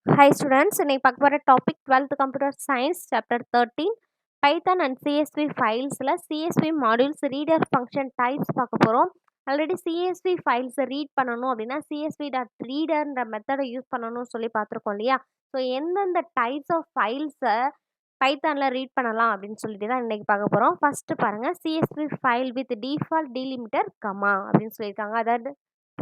Hi students, இன்னைக்கு பார்க்க போகிற topic 12th computer science chapter 13 Python and CSV ஃபைல்ஸில் CSV modules reader function types பார்க்க போகிறோம். ஆல்ரெடி சிஎஸ்வி ஃபைல்ஸை ரீட் பண்ணணும் அப்படின்னா சிஎஸ்வி டாட் ரீடர்ன்ற மெத்தடை யூஸ் பண்ணணும்னு சொல்லி பார்த்துருக்கோம் இல்லையா? ஸோ எந்தெந்த டைப்ஸ் ஆஃப் ஃபைல்ஸை பைத்தானில் ரீட் பண்ணலாம் அப்படின்னு சொல்லிட்டு தான் இன்றைக்கி பார்க்க போகிறோம். ஃபஸ்ட்டு பாருங்கள், CSV file with default delimiter comma அப்படின்னு சொல்லியிருக்காங்க. அதாவது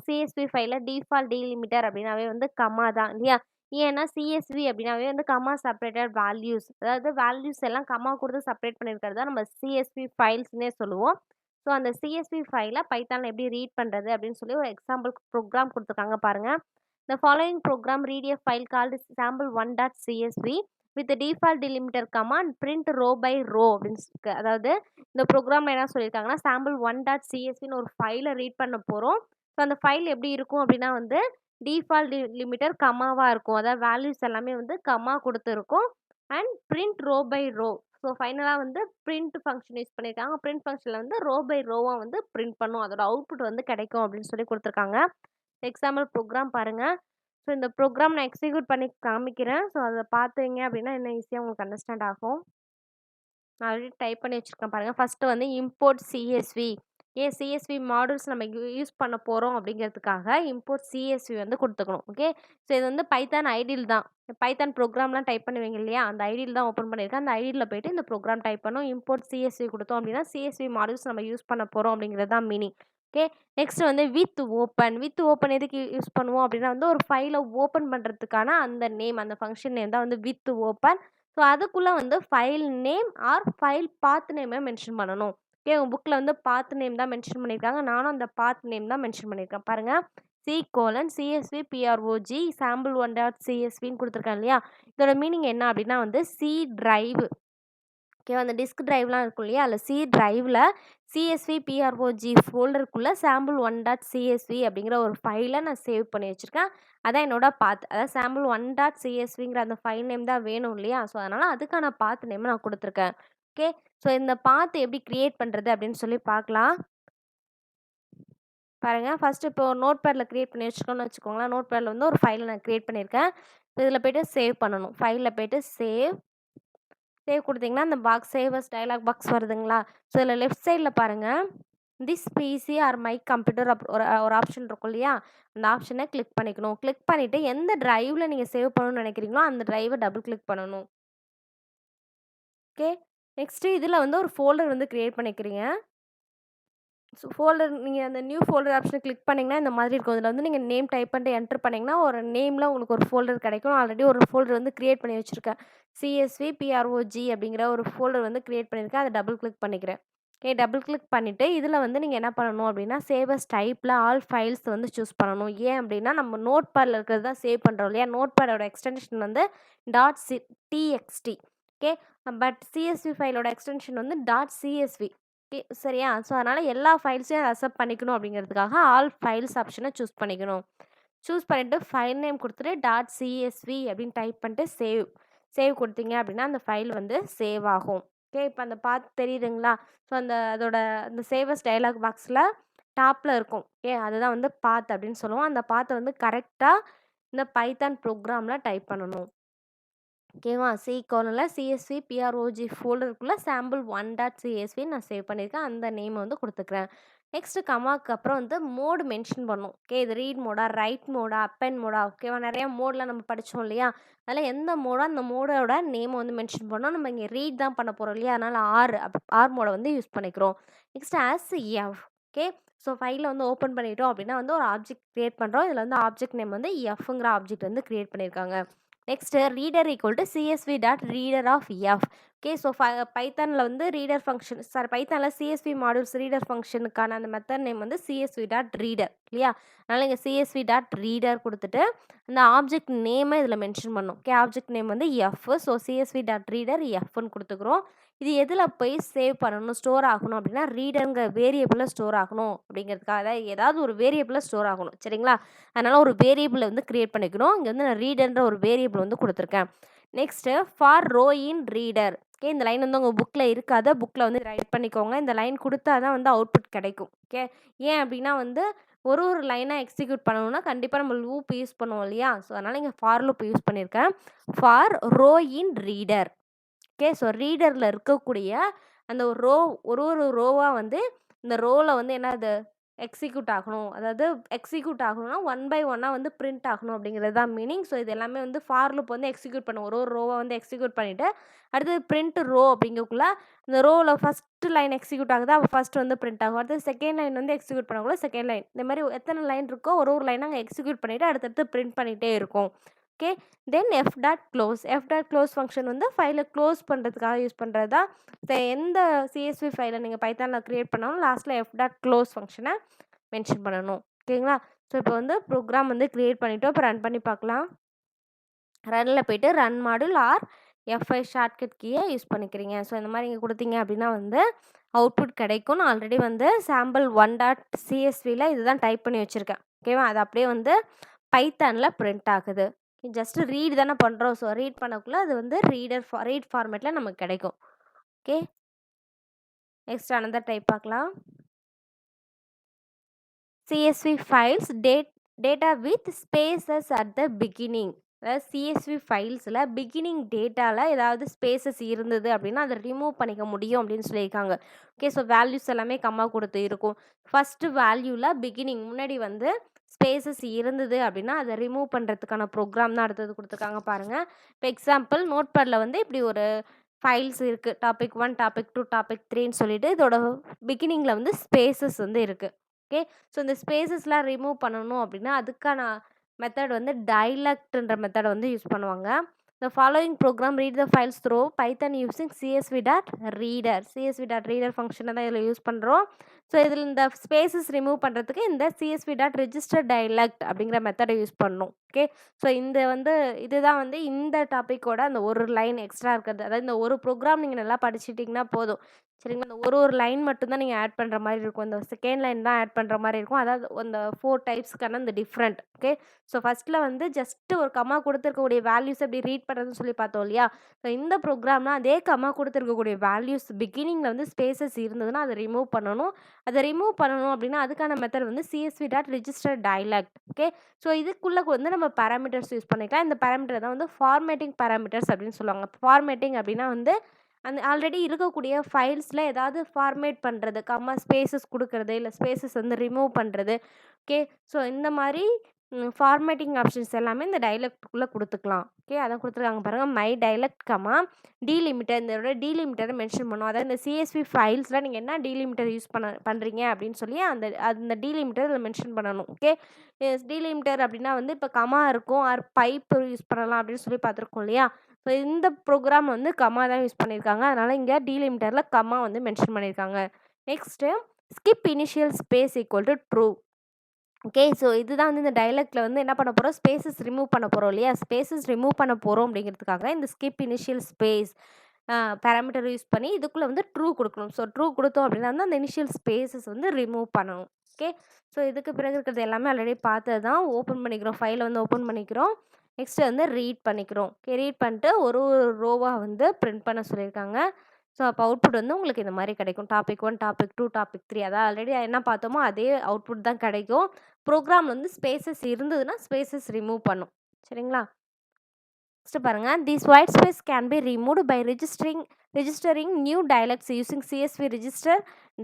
சிஎஸ்வி ஃபைலில் டிஃபால்ட் டீலிமிட்டர் அப்படின்னாவே வந்து கமா தான் இல்லையா? ஏன்னா சிஎஸ்வி அப்படின்னாவே வந்து கமா செப்பரேட்டட் வேல்யூஸ், அதாவது வேல்யூஸ் எல்லாம் கமா கொடுத்து செப்பரேட் பண்ணியிருக்கிறது தான் நம்ம சிஎஸ்வி ஃபைல்ஸ்னே சொல்லுவோம். ஸோ அந்த சிஎஸ்வி ஃபைலை பைத்தானில் எப்படி ரீட் பண்ணுறது அப்படின்னு சொல்லி ஒரு எக்ஸாம்பிள் ப்ரோக்ராம் கொடுத்துருக்காங்க பாருங்கள். The following program read a file called sample1.csv with the default delimiter command print row by row அப்படின்னு அதாவது இந்த ப்ரோக்ராமில் என்ன சொல்லியிருக்காங்கன்னா sample1.csvன்னு ஒரு ஃபைலை ரீட் பண்ண போகிறோம். ஸோ அந்த ஃபைல் எப்படி இருக்கும் அப்படின்னா வந்து டிஃபால்ட் லிமிட்டர் கமாவாக இருக்கும், அதாவது வேல்யூஸ் எல்லாமே வந்து கமா கொடுத்துருக்கும். And print row by row, so ஃபைனலாக வந்து பிரிண்ட் ஃபங்க்ஷன் யூஸ் பண்ணியிருக்காங்க. பிரிண்ட் ஃபங்க்ஷனில் வந்து ரோ பை ரோவாக வந்து பிரிண்ட் பண்ணும், அதோட அவுட்புட் வந்து கிடைக்கும் அப்படின்னு சொல்லி கொடுத்துருக்காங்க. எக்ஸாம்பிள் ப்ரோக்ராம் பாருங்கள். ஸோ இந்த ப்ரோக்ராம் நான் எக்ஸிக்யூட் பண்ணி காமிக்கிறேன். ஸோ அதை பார்த்தீங்க அப்படின்னா இன்னும் ஈஸியாக உங்களுக்கு அண்டர்ஸ்டாண்ட் ஆகும். நான் ஆல்ரெடி டைப் பண்ணி வச்சுருக்கேன் பாருங்கள். ஃபஸ்ட்டு வந்து இம்போர்ட் சிஎஸ்வி, சிஎஸ்வி மாடல்ஸ் நம்ம யூஸ் பண்ண போகிறோம் அப்படிங்கிறதுக்காக இம்போர்ட் சிஎஸ்வி வந்து கொடுத்துக்கணும். ஓகே, ஸோ இது வந்து பைத்தான் ஐடியில் தான், பைத்தான் ப்ரோக்ராம்லாம் டைப் பண்ணுவீங்க இல்லையா, அந்த ஐடியில் தான் ஓப்பன் பண்ணியிருக்கேன். அந்த ஐடியில் போய்ட்டு இந்த ப்ரோக்ராம் டைப் பண்ணோம். இம்போர்ட் சிஎஸ்வி கொடுத்தோம் அப்படின்னா சிஎஸ்வி மாடல்ஸ் நம்ம யூஸ் பண்ண போகிறோம் அப்படிங்கிறது தான் மீனிங். ஓகே, நெக்ஸ்ட் வந்து வித் ஓப்பன் எதுக்கு யூஸ் பண்ணுவோம் அப்படின்னா வந்து ஒரு ஃபைலை ஓப்பன் பண்ணுறதுக்கான அந்த நேம், அந்த ஃபங்க்ஷன் நேம் தான் வந்து வித் ஓப்பன். ஸோ அதுக்குள்ளே வந்து file name or file path நேமை மென்ஷன் பண்ணணும். ஓகே, உங்கள் புக்கில் வந்து பாத் நேம் தான் மென்ஷன் பண்ணியிருக்காங்க. நானும் அந்த பாத் நேம் தான் மென்ஷன் பண்ணியிருக்கேன் பாருங்கள். C:/CSV PROG sample1.csvன்னு கொடுத்துருக்கேன் இல்லையா? இதோட மீனிங் என்ன அப்படின்னா வந்து சி டிரைவ், ஓகே, அந்த டிஸ்க் டிரைவ்லாம் இருக்கும் இல்லையா, அதில் சி டிரைவில் சிஎஸ்வி பிஆர்ஓஜி ஃபோல்டருக்குள்ளே sample1.csv அப்படிங்கிற ஒரு ஃபைலை நான் சேவ் பண்ணி வச்சுருக்கேன். அதான் என்னோட பாத், அதாவது sample1.csvங்கிற அந்த ஃபைல் நேம் தான் வேணும் இல்லையா? ஸோ அதனால் அதுக்கான பாத் நேம் நான் கொடுத்துருக்கேன். ஓகே, ஸோ இந்த பாத் எப்படி க்ரியேட் பண்ணுறது அப்படின்னு சொல்லி பார்க்கலாம் பாருங்கள். ஃபஸ்ட்டு இப்போ நோட் பேடில் க்ரியேட் பண்ணி வச்சுக்கோன்னு வச்சுக்கோங்களேன். நோட் பேடில் வந்து ஒரு ஃபைலை நான் க்ரியேட் பண்ணியிருக்கேன். இதில் போய்ட்டு சேவ் பண்ணணும். ஃபைலில் போய்ட்டு சேவ் கொடுத்தீங்கன்னா அந்த பாக்ஸ் சேவஸ் டயலாக் பாக்ஸ் வருதுங்களா? ஸோ இதில் லெஃப்ட் சைடில் பாருங்கள், this PC or my computer ஒரு ஆப்ஷன் இருக்கும் இல்லையா, அந்த ஆப்ஷனை கிளிக் பண்ணிக்கணும். கிளிக் பண்ணிவிட்டு எந்த டிரைவில் நீங்கள் சேவ் பண்ணணும்னு நினைக்கிறீங்களோ அந்த டிரைவை டபுள் கிளிக் பண்ணணும். ஓகே, நெக்ஸ்ட்டு இதில் வந்து ஒரு ஃபோல்டர் வந்து க்ரியேட் பண்ணிக்கிறீங்க. ஸோ ஃபோல்டர் நீங்கள் அந்த நியூ ஃபோல்டர் ஆப்ஷனை கிளிக் பண்ணிங்கன்னா இந்த மாதிரி இருக்கும். இதில் வந்து நீங்கள் நேம் டைப் பண்ணிட்டு என்டர் பண்ணிங்கன்னா ஒரு நேமில் உங்களுக்கு ஒரு ஃபோல்டர் கிடைக்கும். ஆல்ரெடி ஒரு ஃபோல்டர் வந்து க்ரியேட் பண்ணி வச்சுருக்கேன். சிஎஸ்வி பிஆர்ஓஜி அப்படிங்கிற ஒரு ஃபோல்டர் வந்து க்ரியேட் பண்ணியிருக்கேன். அதை டபுள் கிளிக் பண்ணிக்கிறேன். ஓகே, டபுள் கிளிக் பண்ணிவிட்டு இதில் வந்து நீங்கள் என்ன பண்ணணும் அப்படின்னா சேவஸ் டைப்பில் ஆல் ஃபைல்ஸ் வந்து சூஸ் பண்ணணும். ஏன் அப்படின்னா நம்ம நோட் பேடில் இருக்கிறது தான் சேவ் பண்ணுறோம் இல்லையா? நோட் பேடோட எக்ஸ்டென்ஷன் வந்து .txt. ஓகே, பட் சிஎஸ்வி ஃபைலோட எக்ஸ்டென்ஷன் வந்து .csv. ஓகே, சரியா? ஸோ அதனால் எல்லா ஃபைல்ஸையும் அக்செப்ட் பண்ணிக்கணும் அப்படிங்கிறதுக்காக ஆல் ஃபைல்ஸ் ஆப்ஷனை சூஸ் பண்ணிக்கணும். சூஸ் பண்ணிவிட்டு ஃபைல் நேம் கொடுத்துட்டு .csv அப்படின்னு டைப் பண்ணிட்டு சேவ் கொடுத்தீங்க அப்படின்னா அந்த ஃபைல் வந்து சேவ் ஆகும். ஓகே, இப்போ அந்த பாத் தெரியுதுங்களா? ஸோ அதோட அந்த சேவஸ் டயலாக் பாக்ஸில் டாப்பில் இருக்கும். ஓகே, அதுதான் வந்து பாத் அப்படின்னு சொல்லுவோம். அந்த பாத்தை வந்து கரெக்டாக இந்த பைத்தான் ப்ரோக்ராமில் டைப் பண்ணணும். ஓகேவா? C:/CSV PROG ஃபோல்டருக்குள்ளே sample1.csv நான் சேவ் பண்ணியிருக்கேன். அந்த நேமை வந்து கொடுத்துக்கிறேன். நெக்ஸ்ட்டு கமாக்கு அப்புறம் வந்து மோடு மென்ஷன் பண்ணணும். ஓகே, இது read Moda, right Moda, append Moda, ஓகேவா? நிறையா மோடில் நம்ம படித்தோம் இல்லையா? அதில் எந்த மோடோ அந்த மோடோட நேமை வந்து மென்ஷன் பண்ணோம். நம்ம இங்கே ரீட் தான் பண்ண போகிறோம் இல்லையா? அதனால் ஆர் மோடை வந்து யூஸ் பண்ணிக்கிறோம். Next F. ஓகே, ஸோ ஃபைலை வந்து ஓப்பன் பண்ணிட்டோம் அப்படின்னா வந்து ஒரு ஆப்ஜெக்ட் க்ரியேட் பண்ணுறோம். இதில் வந்து ஆப்ஜெக்ட் நேம் வந்து எஃப்ங்கிற ஆப்ஜெக்ட் வந்து க்ரியேட் பண்ணியிருக்காங்க. Next reader equal to CSV dot reader of F. Okay, so பைத்தானில் வந்து ரீடர் ஃபங்க்ஷன், பைத்தானில் சிஎஸ்வி மாடியூல்ஸ் ரீடர் ஃபங்க்ஷனுக்கான அந்த மெத்தட் நேம் வந்து சிஎஸ்வி டாட் ரீடர் இல்லையா? அதனால் இங்கே சிஎஸ்வி டாட் ரீடர் கொடுத்துட்டு அந்த ஆப்ஜெக்ட் நேமை இதில் மென்ஷன் பண்ணணும். ஓகே, ஆப்ஜெக்ட் நேம் வந்து F. So CSV dot reader எஃப்னு கொடுத்துக்கிறோம். இது எதில் போய் சேவ் பண்ணணும், ஸ்டோர் ஆகணும் அப்படின்னா ரீடருங்கிற வேரியபிளில் ஸ்டோர் ஆகணும் அப்படிங்கிறதுக்காக, அதாவது ஏதாவது ஒரு வேரியபிளில் ஸ்டோர் ஆகணும். சரிங்களா? அதனால் ஒரு வேரியபிளை வந்து க்ரியேட் பண்ணிக்கணும். இங்கே வந்து நான் ரீடர்ன்ற ஒரு வேரியபிள் வந்து கொடுத்துருக்கேன். Next for row in reader. Okay, இந்த லைன் வந்து உங்கள் புக்கில் இருக்காத, புக்கில் வந்து ரைட் பண்ணிக்கோங்க. இந்த லைன் கொடுத்தா தான் வந்து அவுட்புட் கிடைக்கும். ஓகே, ஏன் அப்படின்னா வந்து ஒரு ஒரு லைனா எக்ஸிக்யூட் பண்ணணும்னா கண்டிப்பா நம்ம லூப் யூஸ் பண்ணுவோம் இல்லையா? ஸோ, அதனால இங்க ஃபார் லூப் யூஸ் பண்ணியிருக்கேன். For row in reader. Okay. So, ரீடர்ல இருக்கக்கூடிய அந்த ஒரு ஒரு ரோவா வந்து இந்த ரோல வந்து என்னது எக்ஸிக்யூட் ஆகணும். அதாவது எக்ஸிக்யூட் ஆகணும்னா ஒன் பை ஒன்னா வந்து பிரிண்ட் ஆகணும் அப்படிங்கிறது தான் மீனிங். ஸோ, இது எல்லாமே வந்து ஃபார் லூப் வந்து எக்ஸிக்யூட் பண்ணும். ஒரு ஒரு ரோவா வந்து எக்ஸிக்யூட் பண்ணிட்டு, அடுத்தது பிரிண்ட் ரோ அப்படிங்கக்குள்ள இந்த ரோல ஃபர்ஸ்ட் லைன் எக்ஸிக்யூட் ஆகுதா, அப்ப ஃபர்ஸ்ட் வந்து பிரிண்ட் ஆகும். அடுத்து செகண்ட் லைன் வந்து எக்ஸிக்யூட் பண்ணக்குள்ள செகண்ட் லைன். இந்த மாரி எத்தன லைன் இருக்கோ ஒரு ஒரு லைனா அங்க எக்ஸிக்யூட் பண்ணிட்டு அடுத்தடுத்து பிரிண்ட் பண்ணிட்டே இருக்கும். Okay. Then F dot close. F dot close function வந்து ஃபைல க்ளோஸ் பண்றதுக்காக யூஸ் பண்றது தான். எந்த சிஎஸ்வி ஃபைல நீங்க பைத்தான்ல கிரியேட் பண்ணாலும் லாஸ்ட்ல எஃப் டாட் க்ளோஸ் ஃபங்ஷன மென்ஷன் பண்ணணும். ஓகேங்களா? ஸோ, இப்போ வந்து ப்ரோகிராம் வந்து கிரியேட் பண்ணிட்டோம். இப்போ ரன் பண்ணி பார்க்கலாம். ரன்ல போயிட்டு run module or F5 shortcut கீய யூஸ் பண்ணிக்கிறீங்க. ஸோ, இந்த மாரி இங்க குடுத்தீங்க அப்படின்னா வந்து அவுட்புட் கிடைக்கும். நான் ஆல்ரெடி வந்து சாம்பிள் 1.csvல இதுதான் டைப் பண்ணி வச்சிருக்கேன். ஓகேவா? அது அப்படியே வந்து பைத்தான்ல பிரிண்ட் ஆகுது. ஜஸ்ட் ரீட் தானே பண்றோம். ஸோ, ரீட் பண்ணக்குள்ள அது வந்து ரீட் ஃபார்மேட்ல நமக்கு கிடைக்கும். ஓகே. நெக்ஸ்ட் அனதர் டைப் பார்க்கலாம். CSV files data with spaces at the beginning. அதாவது CSV ஃபைல்ஸில் பிகினிங் டேட்டாவில் ஏதாவது ஸ்பேசஸ் இருந்தது அப்படின்னா அதை ரிமூவ் பண்ணிக்க முடியும் அப்படின்னு சொல்லியிருக்காங்க. ஓகே. ஸோ, வேல்யூஸ் எல்லாமே கம்மா கொடுத்து இருக்கும். ஃபஸ்ட்டு வேல்யூவில் பிகினிங் முன்னாடி வந்து ஸ்பேசஸ் இருந்தது அப்படின்னா அதை ரிமூவ் பண்ணுறதுக்கான ப்ரோக்ராம் தான் அடுத்தது கொடுத்துருக்காங்க பாருங்கள். இப்போ எக்ஸாம்பிள் நோட்பேடில் வந்து இப்படி ஒரு ஃபைல்ஸ் இருக்குது. டாபிக் 1, டாபிக் 2, டாபிக் 3ன்னு சொல்லிட்டு இதோட பிகினிங்கில் வந்து ஸ்பேசஸ் வந்து இருக்குது. ஓகே. ஸோ, இந்த ஸ்பேசஸ்லாம் ரிமூவ் பண்ணணும் அப்படின்னா அதுக்கான மெத்தட் வந்து டைலக்ட்ன்ற மெத்தட் வந்து யூஸ் பண்ணுவாங்க. The following program read the files through Python using csv.reader. csv.reader ஃபங்க்ஷனை தான் இதில் யூஸ் பண்ணுறோம். ஸோ, இதில் இந்த ஸ்பேசஸ் ரிமூவ் பண்ணுறதுக்கு இந்த csv.registerDialect அப்படிங்கிற மெத்தடை யூஸ் பண்ணணும். ஓகே. ஸோ, இந்த வந்து இதுதான் வந்து இந்த டாப்பிக்கோட அந்த ஒரு லைன் எக்ஸ்ட்ரா இருக்கிறது. அதாவது இந்த ஒரு ப்ரோக்ராம் நீங்கள் நல்லா படிச்சிட்டிங்கன்னா போதும். சரிங்களா? அந்த ஒரு ஒரு லைன் மட்டும் தான் நீங்கள் ஆட் பண்ணுற மாதிரி இருக்கும். இந்த செகண்ட் லைன் தான் ஆட் பண்ணுற மாதிரி இருக்கும். அதாவது அந்த 4 டைப்ஸ்க்கான இந்த டிஃப்ரெண்ட். ஓகே. ஸோ, ஃபஸ்ட்டில் வந்து ஜஸ்ட்டு ஒரு கம்மா கொடுத்துருக்கக்கூடிய வேல்யூஸ் எப்படி ரீட் பண்ணுறதுன்னு சொல்லி பார்த்தோம் இல்லையா? ஸோ, இந்த ப்ரோக்ராம்னா அதே கம்மா கொடுத்துருக்கக்கூடிய வேல்யூஸ் பிகினிங்கில் வந்து ஸ்பேசஸ் இருந்ததுன்னா அதை ரிமூவ் பண்ணணும். அதை ரிமூவ் பண்ணணும் அப்படின்னா அதுக்கான மெத்தட் வந்து csv.registerDialect. ஓகே. ஸோ, இதுக்குள்ளே வந்து நம்ம பேராமீட்டர்ஸ் யூஸ் பண்ணிக்கலாம். இந்த பேராமீட்டர் தான் வந்து ஃபார்மேட்டிங் பேராமீட்டர்ஸ் அப்படின்னு சொல்லுவாங்க. ஃபார்மேட்டிங் அப்படின்னா வந்து அந்த ஆல்ரெடி இருக்கக்கூடிய ஃபைல்ஸில் ஏதாவது ஃபார்மேட் பண்ணுறது, கம்மா ஸ்பேசஸ் கொடுக்கறது, இல்லை ஸ்பேசஸ் வந்து ரிமூவ் பண்ணுறது. ஓகே. ஸோ, இந்த மாதிரி ஃபார்மேட்டிங் ஆப்ஷன்ஸ் எல்லாமே இந்த டைலக்ட்குள்ளே கொடுத்துக்கலாம். ஓகே. அதான் கொடுத்துருக்காங்க பாருங்கள். My dialect comma delimiter. இதோட டீலிமிட்டரை மென்ஷன் பண்ணும். அதாவது இந்த சிஎஸ்வி ஃபைல்ஸில் நீங்கள் என்ன டீலிமிட்டர் யூஸ் பண்ணுறீங்க அப்படின்னு சொல்லி அந்த டீலிமிட்டர் இதில் மென்ஷன் பண்ணணும். ஓகே. டீலிமிட்டர் அப்படின்னா வந்து இப்போ கமா இருக்கும் ஆர் பைப் யூஸ் பண்ணலாம் அப்படின்னு சொல்லி பார்த்துருக்கோம் இல்லையா? ஸோ, இந்த ப்ரோக்ராம் வந்து கம்மா தான் யூஸ் பண்ணியிருக்காங்க. அதனால் இங்கே டீலிமிட்டரில் கம்மா வந்து மென்ஷன் பண்ணியிருக்காங்க. Next skip initial space equal to true. Okay. So, இதுதான் வந்து இந்த டைலக்ட்டில் வந்து என்ன பண்ண போகிறோம், ஸ்பேசஸ் ரிமூவ் பண்ண போகிறோம் இல்லையா? ஸ்பேசஸ் ரிமூவ் பண்ண போகிறோம் அப்படிங்கிறதுக்காக இந்த skip initial space parameter use பண்ணி இதுக்குள்ளே வந்து ட்ரூ கொடுக்கணும். ஸோ, ட்ரூ கொடுத்தோம் அப்படின்னா வந்து அந்த இனிஷியல் ஸ்பேசஸ் வந்து ரிமூவ் பண்ணணும். ஓகே. ஸோ, இதுக்கு பிறகு இருக்கிறது எல்லாமே ஆல்ரெடி பார்த்தது தான். ஓப்பன் பண்ணிக்கிறோம். ஃபைலை வந்து ஓப்பன் பண்ணிக்கிறோம். நெக்ஸ்ட்டு வந்து ரீட் பண்ணிக்கிறோம். ஓகே. ரீட் பண்ணிட்டு ஒரு ஒரு ரோவாக வந்து பிரிண்ட் பண்ண சொல்லியிருக்காங்க. ஸோ, அப்போ அவுட்புட் வந்து உங்களுக்கு இந்த மாதிரி கிடைக்கும். டாபிக் 1, டாபிக் 2, டாபிக் 3 அதான் ஆல்ரெடி என்ன பார்த்தோமோ அதே அவுட்புட் தான் கிடைக்கும். ப்ரோக்ராம் வந்து ஸ்பேசஸ் இருந்ததுன்னா ஸ்பேசஸ் ரிமூவ் பண்ணும். சரிங்களா? நெக்ஸ்ட் பாருங்க. These white space can be removed by registering new dialects using CSV register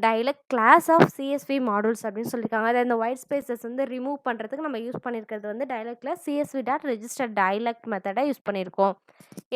dialect class of CSV modules அப்படின்னு சொல்லியிருக்காங்க. அதாவது இந்த ஒயிட் ஸ்பேசஸ் வந்து ரிமூவ் பண்ணுறதுக்கு நம்ம யூஸ் பண்ணியிருக்கிறது வந்து dialectல csv.registerDialect மெத்தடை யூஸ் பண்ணியிருக்கோம்.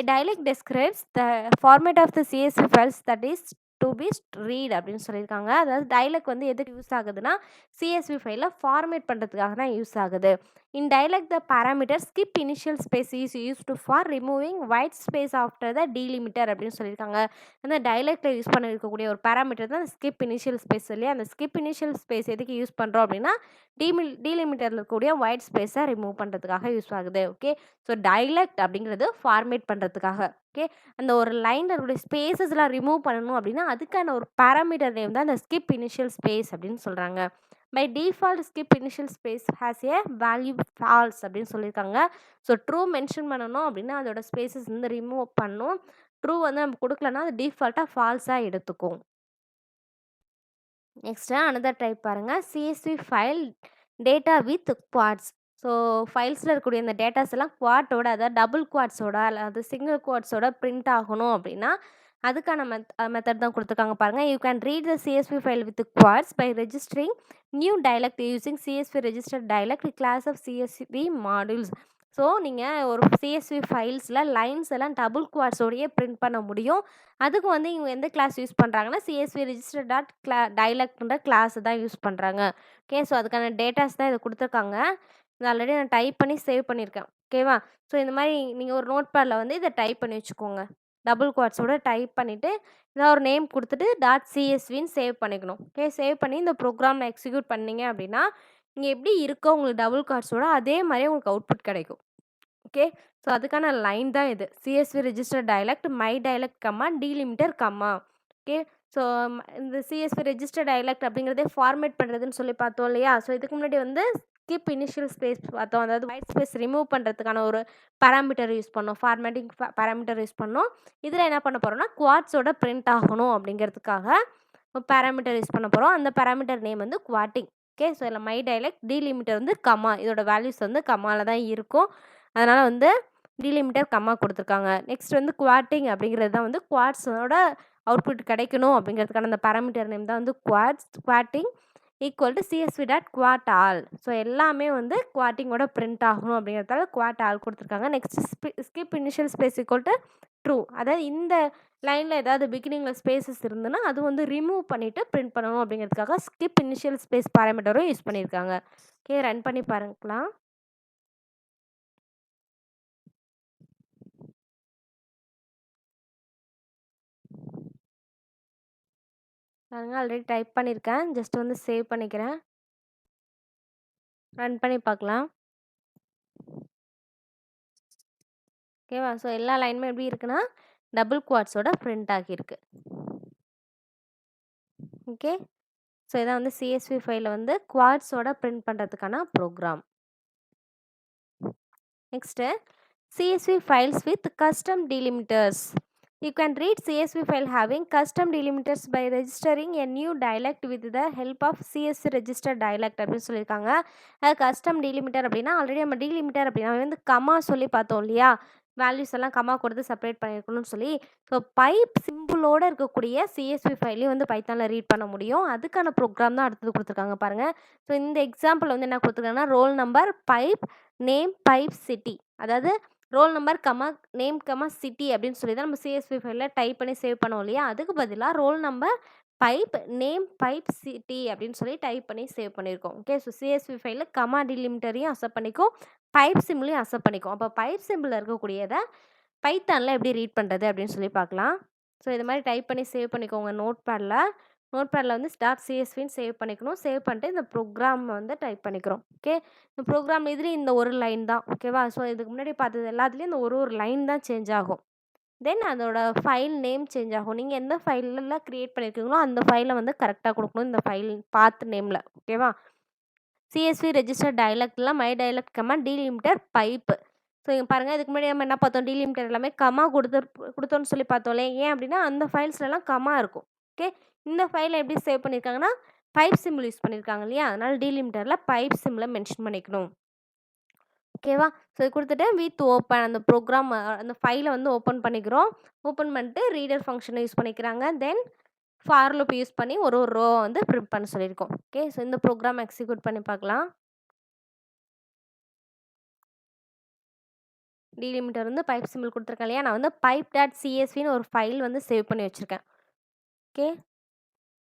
A dialect describes the format of the CSV files that is to be read அப்படின்னு சொல்லியிருக்காங்க. அதாவது dialect வந்து எதுக்கு யூஸ் ஆகுதுன்னா CSV ஃபைலை ஃபார்மேட் பண்ணுறதுக்காக தான் யூஸ் ஆகுது. In dialect, the parameter skip initial space is used for removing white space after the delimiter அப்படின்னு சொல்லியிருக்காங்க. அந்த dialectல யூஸ் பண்ணியிருக்கக்கூடிய ஒரு பேராமீட்டர் தான் ஸ்கிப் இனிஷியல் ஸ்பேஸ் இல்லையா? அந்த ஸ்கிப் இனிஷியல் ஸ்பேஸ் எதுக்கு யூஸ் பண்ணுறோம் அப்படின்னா டீலிமிட்டரில் இருக்கக்கூடிய ஒயிட் ஸ்பேஸை ரிமூவ் பண்ணுறதுக்காக யூஸ் ஆகுது. ஓகே. ஸோ, dialect அப்படிங்கிறது ஃபார்மேட் பண்ணுறதுக்காக. ஓகே. அந்த ஒரு லைனில் இருக்கக்கூடிய ஸ்பேசஸ்லாம் ரிமூவ் பண்ணணும் அப்படின்னா அதுக்கான ஒரு பேராமீட்டர் நேம் தான் அந்த ஸ்கிப் இனிஷியல் ஸ்பேஸ் அப்படின்னு சொல்கிறாங்க. By default skip initial space has a value false அப்படின்னு சொல்லியிருக்காங்க. ஸோ, ட்ரூ மென்ஷன் பண்ணணும் அப்படின்னா அதோட ஸ்பேசஸ் வந்து ரிமூவ் பண்ணணும். ட்ரூ வந்து நம்ம கொடுக்கலன்னா அது டிஃபால்ட்டாக ஃபால்ஸாக எடுத்துக்கும். நெக்ஸ்ட்டு அனதர் டைப் பாருங்கள். CSV file data with quotes. So ஃபைல்ஸில் இருக்கக்கூடிய இந்த டேட்டாஸ் எல்லாம் குவாட்டோட, அதாவது டபுள் குவாட்ஸோட அல்லது சிங்கிள் குவாட்ஸோட பிரிண்ட் ஆகணும் அப்படின்னா அதுக்கான மெத்தட் தான் கொடுத்துருக்காங்க பாருங்கள். You can read the CSV file with quotes by registering new dialect using CSV registered dialect class of CSV modules. So நீங்கள் ஒரு சிஎஸ்வி ஃபைல்ஸில் லைன்ஸ் எல்லாம் டபுள் குவாட்ஸோடையே பிரிண்ட் பண்ண முடியும். அதுக்கு வந்து இவங்க எந்த கிளாஸ் யூஸ் பண்ணுறாங்கன்னா சிஎஸ்வி ரெஜிஸ்டர் டாட் டைலக்ட்ன்ற கிளாஸ் தான் யூஸ் பண்ணுறாங்க. ஓகே, ஸோ அதுக்கான டேட்டாஸ் தான் இதை கொடுத்துருக்காங்க. இது ஆல்ரெடி நான் டைப் பண்ணி சேவ் பண்ணியிருக்கேன். ஓகேவா? ஸோ இந்த மாதிரி நீங்கள் ஒரு நோட் பேடில் வந்து இதை டைப் பண்ணி வச்சுக்கோங்க. டபுள் குவாட்ஸோட டைப் பண்ணிவிட்டு இதான் ஒரு நேம் கொடுத்துட்டு .csvன்னு சேவ் பண்ணிக்கணும். ஓகே, சேவ் பண்ணி இந்த ப்ரோக்ராமில் எக்ஸிக்யூட் பண்ணீங்க அப்படின்னா இங்கே எப்படி இருக்கோ உங்களுக்கு டபுள் குவாட்ஸோட அதே மாதிரியே உங்களுக்கு அவுட்புட் கிடைக்கும். ஓகே, ஸோ அதுக்கான லைன் தான் இது. CSV register dialect my dialect comma delimiter comma. Okay, so இந்த சிஎஸ்வி ரெஜிஸ்டர் டைலக்ட் அப்படிங்கிறதே ஃபார்மேட் பண்ணுறதுன்னு சொல்லி பார்த்தோம் இல்லையா? ஸோ இதுக்கு முன்னாடி வந்து ஸ்கிப் இனிஷியல் ஸ்பேஸ் பார்த்தோம். அதாவது ஒயிட் ஸ்பேஸ் ரிமூவ் பண்ணுறதுக்கான ஒரு பேராமீட்டர் யூஸ் பண்ணோம். ஃபார்மேட்டிங் பேராமீட்டர் யூஸ் பண்ணோம். இதில் என்ன பண்ண போகிறோம்னா குவாட்ஸோட பிரிண்ட் ஆகணும் அப்படிங்கிறதுக்காக பேராமீட்டர் யூஸ் பண்ண போகிறோம். அந்த பேராமீட்டர் நேம் வந்து குவாட்டிங். ஓகே, ஸோ இதில் மை டைலக்ட் டீலிமிட்டர் வந்து கம்மா. இதோட வேல்யூஸ் வந்து கம்மாவில் தான் இருக்கும். அதனால் வந்து டீலிமிட்டர் கம்மா கொடுத்துருக்காங்க. நெக்ஸ்ட் வந்து குவாட்டிங் அப்படிங்கிறது தான் வந்து குவாட்ஸோட அவுட்புட் கிடைக்கணும் அப்படிங்கிறதுக்கான அந்த பேராமீட்டர் நேம் தான் வந்து quoting equal to CSV dot quote all. So எல்லாமே வந்து குவாட்டிங்கோட பிரிண்ட் ஆகணும் அப்படிங்கிறதால குவாட் ஆல் கொடுத்துருக்காங்க. Next skip initial space equal to true. அதாவது இந்த லைனில் ஏதாவது பிகினிங்கில் ஸ்பேசஸ் இருந்துன்னா அது வந்து ரிமூவ் பண்ணிவிட்டு பிரிண்ட் பண்ணணும் அப்படிங்கிறதுக்காக ஸ்கிப் இனிஷியல் ஸ்பேஸ் பேராமீட்டரும் யூஸ் பண்ணியிருக்காங்க. ஓகே, ரன் பண்ணி பாருங்கலாம். நான் ஆல்ரெடி டைப் பண்ணியிருக்கேன். ஜஸ்ட் வந்து சேவ் பண்ணிக்கிறேன். ரன் பண்ணி பார்க்கலாம். ஓகேவா? ஸோ எல்லா லைனுமே எப்படி இருக்குன்னா டபுள் குவாட்ஸோட பிரிண்ட் ஆகியிருக்கு. ஓகே, ஸோ இதான் வந்து சிஎஸ்வி ஃபைலில் வந்து குவாட்ஸோட பிரிண்ட் பண்ணுறதுக்கான program. Next CSV files with custom delimiters. You can read CSV file having custom delimiters by registering a new dialect with the help of CSV register dialect அப்படின்னு சொல்லியிருக்காங்க. அது custom delimiter அப்படின்னா already நம்ம delimiter அப்படின்னா வந்து comma சொல்லி பார்த்தோம் இல்லையா? வேல்யூஸ் எல்லாம் கமா கொடுத்து செப்பரேட் பண்ணியிருக்கணும்னு சொல்லி. ஸோ பைப் சிம்பிளோடு இருக்கக்கூடிய சிஎஸ்வி ஃபைலையும் வந்து பைத்தானில் ரீட் பண்ண முடியும். அதுக்கான ப்ரோக்ராம் தான் அடுத்தது கொடுத்துருக்காங்க பாருங்கள். ஸோ இந்த எக்ஸாம்பிள் வந்து என்ன கொடுத்துருக்காங்கன்னா roll number pipe name pipe city, அதாவது roll number comma name comma city அப்படின்னு சொல்லி தான் நம்ம சிஎஸ்வி ஃபைலில் டைப் பண்ணி சேவ் பண்ணோம் இல்லையா? அதுக்கு பதிலாக role number pipe name pipe city அப்படின்னு சொல்லி டைப் பண்ணி சேவ் பண்ணியிருக்கோம். ஓகே, ஸோ சிஎஸ்வி ஃபைலில் கமா டிலிமிட்டரையும் அக்செப்ட் பண்ணிக்கும், பைப் சிம்பிளையும் அக்செப்ட் பண்ணிக்கும். அப்போ பைப் சிம்பிளில் இருக்கக்கூடியதை பைத்தானில் எப்படி ரீட் பண்ணுறது அப்படின்னு சொல்லி பார்க்கலாம். ஸோ இது மாதிரி டைப் பண்ணி சேவ் பண்ணிக்கோங்க நோட் பேடில் வந்து .csvன்னு சேவ் பண்ணிக்கணும். சேவ் பண்ணிட்டு இந்த ப்ரோக்ராம் வந்து டைப் பண்ணிக்கிறோம். ஓகே, இந்த ப்ரோக்ராம் இதுலேயும் இந்த ஒரு லைன் தான். ஓகேவா? ஸோ இதுக்கு முன்னாடி பார்த்தது எல்லாத்துலேயும் இந்த ஒரு லைன் தான் சேஞ்ச் ஆகும். தென் அதோட ஃபைல் நேம் சேஞ்ச் ஆகும். நீங்கள் எந்த ஃபைலெல்லாம் க்ரியேட் பண்ணியிருக்கீங்களோ அந்த ஃபைலை வந்து கரெக்டாக கொடுக்கணும் இந்த ஃபைல் பாத் நேமில். ஓகேவா? சிஎஸ்வி ரெஜிஸ்டர் டைலக்ட்லாம் my dialect comma delimiter pipe. So இங்கே பாருங்கள், இதுக்கு முன்னாடி நம்ம என்ன பார்த்தோம், டீலிமிட்டர் எல்லாமே கமா கொடுத்தோன்னு சொல்லி பார்த்தோம்லே. ஏன் அப்படின்னா அந்த ஃபைல்ஸ்லாம் கமா இருக்கும். ஓகே, இந்த ஃபைலை எப்படி சேவ் பண்ணியிருக்காங்கன்னா பைப் சிம்பிள் யூஸ் பண்ணியிருக்காங்க இல்லையா? அதனால் டீலிமிட்டரில் பைப் சிம்பிளை மென்ஷன் பண்ணிக்கணும். ஓகேவா? ஸோ இது கொடுத்துட்டு வித் ஓப்பன் அந்த ப்ரோக்ராம் அந்த ஃபைலை வந்து ஓப்பன் பண்ணிக்கிறோம். ஓப்பன் பண்ணிட்டு ரீடர் ஃபங்க்ஷனை யூஸ் பண்ணிக்கிறாங்க. தென் ஃபார் லூப் யூஸ் பண்ணி ஒரு ரோ வந்து பிரிண்ட் பண்ண சொல்லியிருக்கோம். ஓகே, ஸோ இந்த ப்ரோக்ராம் எக்ஸிக்யூட் பண்ணி பார்க்கலாம். டீலிமிட்டர் வந்து பைப் சிம்பிள் கொடுத்துருக்கேன் இல்லையா? நான் வந்து pipe.csvன்னு ஒரு ஃபைல் வந்து சேவ் பண்ணி வச்சுருக்கேன். ஓகே,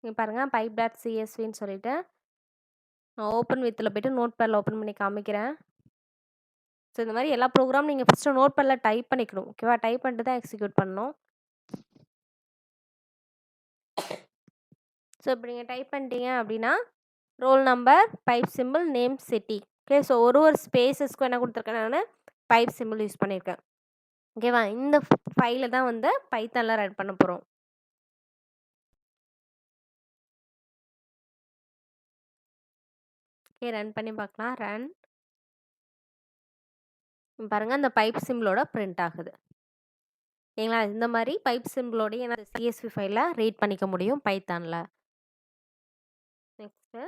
இங்கே பாருங்கள் pipe.csvன்னு சொல்லிட்டு நான் ஓப்பன் வித்தில் போய்ட்டு நோட் பேடில் ஓப்பன் பண்ணி காமிக்கிறேன். ஸோ இந்த மாதிரி எல்லா ப்ரோக்ராம் நீங்கள் ஃபஸ்ட்டு நோட் பேடில் டைப் பண்ணிக்கணும். ஓகேவா? டைப் பண்ணிட்டு தான் எக்ஸிக்யூட் பண்ணணும். ஸோ இப்போ நீங்கள் டைப் பண்ணிட்டீங்க அப்படின்னா role number pipe simple name city. Okay, so ஒரு ஸ்பேசஸ்க்கும் என்ன கொடுத்துருக்கேன், நான் பைப் சிம்பிள் யூஸ் பண்ணியிருக்கேன். ஓகேவா? இந்த ஃபைலை தான் வந்து பைத்தானில் ரன் பண்ண போகிறோம். ஓகே, ரன் பண்ணி பார்க்கலாம். ரன் பாருங்கள், அந்த பைப் சிம்பிளோட பிரிண்ட் ஆகுது. ஓகேங்களா? இந்த மாதிரி பைப் சிம்பிளோடய என்ன சிஎஸ்வி ஃபைலில் ரீட் பண்ணிக்க முடியும் பைத்தானில். நெக்ஸ்ட்டு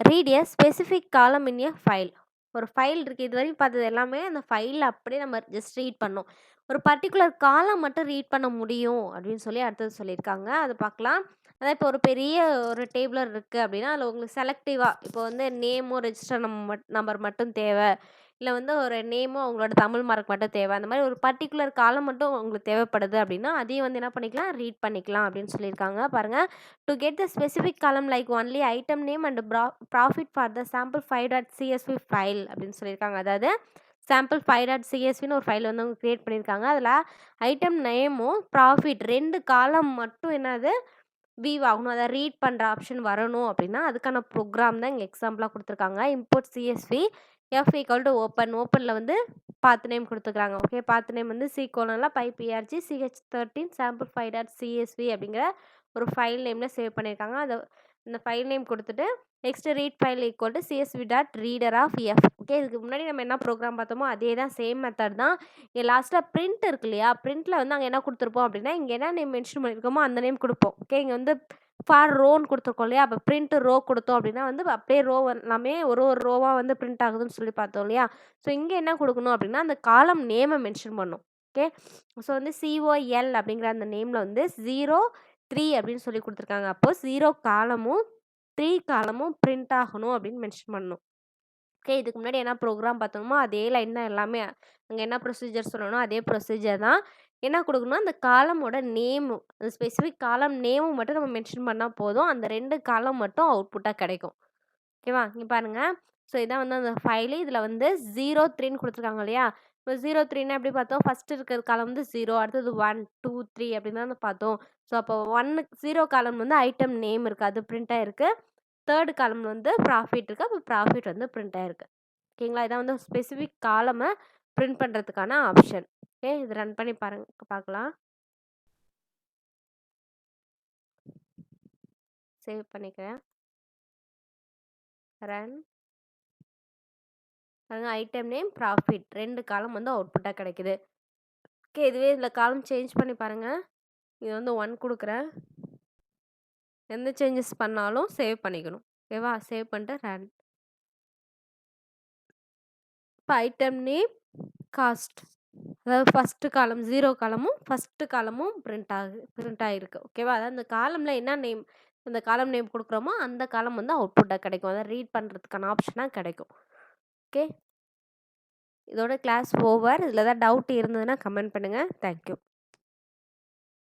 ரீட் எ ஸ்பெசிஃபிக் காலம் இன் எ ஃபைல். ஒரு ஃபைல் இருக்கு. இதுவரையும் பார்த்தது எல்லாமே அந்த ஃபைல்ல அப்படியே நம்ம ஜஸ்ட் ரீட் பண்ணணும். ஒரு பர்ட்டிகுலர் காலம் மட்டும் ரீட் பண்ண முடியும் அப்படின்னு சொல்லி அடுத்தது சொல்லியிருக்காங்க. அது பார்க்கலாம். அதான் இப்போ ஒரு பெரிய ஒரு டேபிளர் இருக்கு அப்படின்னா, அதில உங்களுக்கு செலக்டிவா இப்போ வந்து நேமும் ரெஜிஸ்டர் நம்பர் மட்டும் தேவை. இல்ல வந்து ஒரு நேமும் அவங்களோட தமிழ் மார்க் மட்டும் தேவை. அந்த மாரி ஒரு பர்ட்டிகுலர் காலம் மட்டும் உங்களுக்கு தேவைப்படுது அப்படின்னா, அதையும் வந்து என்ன பண்ணிக்கலாம், ரீட் பண்ணிக்கலாம் அப்படின்னு சொல்லியிருக்காங்க. பாருங்க. To get the specific column like only item name and profit for the sample5.csv file அப்படின்னு சொல்லியிருக்காங்க. அதாவது sample5.csvன்னு ஒரு ஃபைல் வந்து அவங்க கிரியேட் பண்ணியிருக்காங்க. அதில ஐட்டம் நேமும், ப்ராஃபிட் 2 காலம் மட்டும் என்னது வியூ ஆகணும். அத ரீட் பண்ற ஆப்ஷன் வரணும் அப்படின்னா, அதுக்கான ப்ரோகிராம் தான் இங்க எக்ஸாம்பிளா குடுத்துருக்காங்க. Import CSV F equal to open. ஓப்பன்ல வந்து பாத் நேம் குடுத்துருக்காங்க. ஓகே. பாத் நேம் வந்து சி கோலன்ல பைபிஆர்ஜி சிஹெச்13 sample5.csv அப்படிங்கிற ஒரு ஃபைல் நேம்ல சேவ் பண்ணியிருக்காங்க. அந்த ஃபைல் நேம் குடுத்துட்டு next read file equal to CSV dot reader of F. Okay. இதுக்கு முன்னாடி நம்ம என்ன ப்ரோகிராம் பார்த்தோமோ அதே தான் சேம் மெத்தட் தான். இங்க லாஸ்ட்டா பிரிண்ட் இருக்கு இல்லையா? பிரிண்ட்ல வந்து அங்க என்ன குடுத்துருப்போம் அப்படின்னா, இங்க என்ன நேம் மென்ஷன் பண்ணியிருக்கோமோ அந்த நேம் குடுப்போம். ஓகே. இங்க வந்து ஃபார் ரோன்னு குடுத்துருக்கோம் இல்லையா? அப்ப பிரிண்ட் ரோ குடுத்தோம் அப்படின்னா வந்து அப்படியே ரோ எல்லாமே ஒரு ஒரு ரோவா வந்து பிரிண்ட் ஆகுதுன்னு சொல்லி பார்த்தோம் இல்லையா? ஸோ இங்க என்ன குடுக்கணும் அப்படின்னா, அந்த காலம் நேம மென்ஷன் பண்ணணும். ஓகே. ஸோ வந்து சிஓஎல் அப்படிங்கிற அந்த நேம்ல வந்து 03 அப்படின்னு சொல்லி குடுத்துருக்காங்க. அப்போ 0 காலமும் 3 காலமும் பிரிண்ட் ஆகணும் அப்படின்னு மென்ஷன் பண்ணணும். ஓகே. இதுக்கு முன்னாடி என்ன ப்ரோகிராம் பார்த்தோமோ, அதே லைன் தான் எல்லாமே. அங்க என்ன ப்ரொசீஜர் சொன்னனோ, அதே ப்ரொசீஜர் தான். என்ன குடுக்கணும்னா, அந்த காலமோட நேமு, அந்த ஸ்பெசிஃபிக் காலம் நேமும் மட்டும் நம்ம மென்ஷன் பண்ணா போதும். அந்த 2 காலம் மட்டும் அவுட்புட்டா கிடைக்கும். ஓகேவா? இங்க பாருங்க. ஸோ இதான் வந்து அந்த ஃபைலு. இதில வந்து 03ன்னு குடுத்துருக்காங்க இல்லையா? இப்போ 03ன்னா எப்படி பார்த்தோம்? ஃபர்ஸ்ட் இருக்கிற காலம் வந்து 0, அடுத்தது 1, 2, 3 அப்படின்னு தானே பார்த்தோம். ஸோ அப்போ 0 காலம் வந்து ஐட்டம் நேம் இருக்கு. அது பிரிண்ட் ஆயிருக்கு. 3 காலம்ல வந்து ப்ராஃபிட் இருக்கு. அப்போ ப்ராஃபிட் வந்து பிரிண்ட் ஆயிருக்கு. ஓகேங்களா? இதான் வந்து ஸ்பெசிஃபிக் காலம பிரிண்ட் பண்றதுக்கான ஆப்ஷன். ஓகே. இது ரன் பண்ணி பாருங்க பார்க்கலாம். சேவ் பண்ணிக்கிறேன். ரன். பாருங்க ஐட்டம் நேம், ப்ராஃபிட் 2 காலம் வந்து அவுட்புட்டா கிடைக்குது. ஓகே. இதுவே இதில காலம் சேஞ்ச் பண்ணி பாருங்க. இது வந்து 1 குடுக்குறேன். எந்த சேஞ்சஸ் பண்ணாலும் சேவ் பண்ணிக்கணும். ஓகேவா? சேவ் பண்ணிட்டு ரன். இப்போ ஐட்டம் நேம், காஸ்ட். அதாவது ஃபர்ஸ்ட் காலம் 0 காலமும், ஃபர்ஸ்ட் காலமும் பிரிண்ட் ஆயிருக்கு. ஓகேவா? அதாவது அந்த காலம்ல என்ன நேம் அந்த காலம் நேம் குடுக்குறோமோ, அந்த காலம் வந்து அவுட்புட்டா கிடைக்கும். அதாவது ரீட் பண்றதுக்கான ஆப்ஷனா கிடைக்கும். ஓகே. இதோட கிளாஸ் ஓவர். இதில ஏதாவது டவுட் இருந்ததுன்னா கமெண்ட் பண்ணுங்க. Thank you.